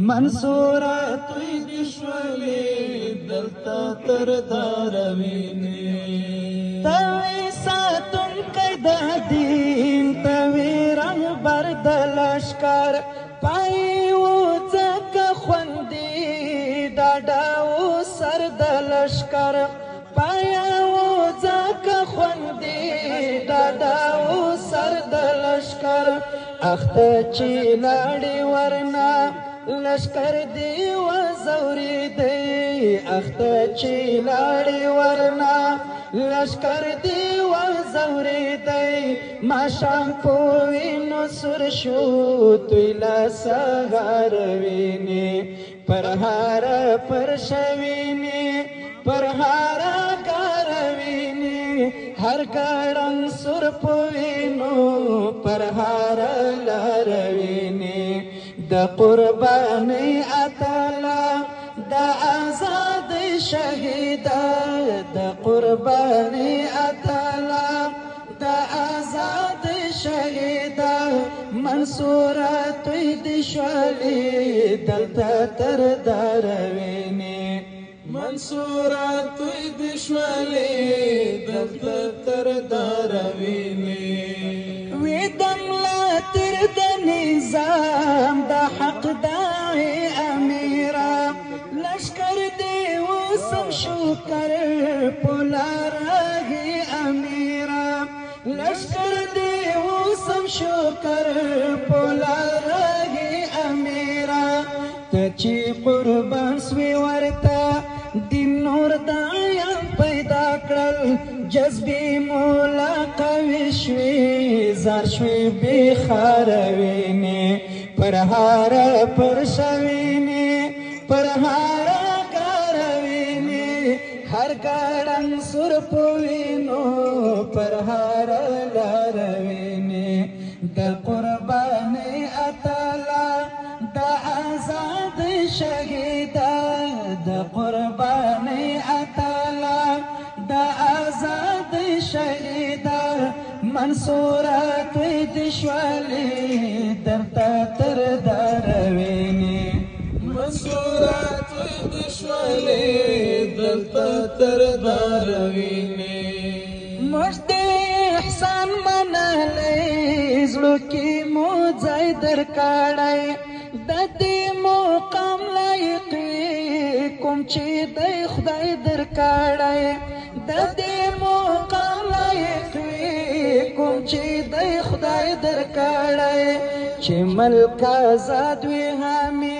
منصوره توی دې شولې دلته تر داروینې ته وې ساتونکی د دین ته وې رهبر د لښکر پای و ځکه خوندې ډاډه و سر د لښکر پای و ځکه خوندې ډاډه و سر د لښکر اخته چې لاړې ورنه لشکر دی وزوریدی اخته چې لاړې ورنه لشکر دی وزوریدی ماښام په وینو سور شو توی له سهار وینې پر هاره پر شوینې پر هاره کاره وینې هر ګړنګ سور په وینو پر هاره لار وینې د قربانۍ اتله د آزاد شهیده د قربانۍ اتله د آزاد شهیده منصوره توی دې شولې دلته تر داروینې منصوره توی دې شولې دلته تر داروینې وې دملا تر د نظام د حق داعي امیره لشکر دی وسم شکر پولاره امیره لشکر دی وسم شکر پولاره امیره ته چې قربان سوی ورته دین نور دایم پیدا کړل جذبې مولا قوي شوې زار شوې بېخاره وینې پر هاره پر شوینې پر هاره کاره وینې هر ګړنګ سور په وینو پر هاره لار وینې د قربانۍ اتله د آزاد شهیده د قربانۍ اتله د آزاد شهیده منصوره توی دې شولې درته تر داروینې منصوره توی دې شولې دلته تر داروینې موږ دې احسان منلی زړه کې مو ځای درکړی د دې مقام لایق کوم چې دی خدای درکړی د دې مقام لایق کوم چې دی خدای درکړی چې ملک آزاد وي حامي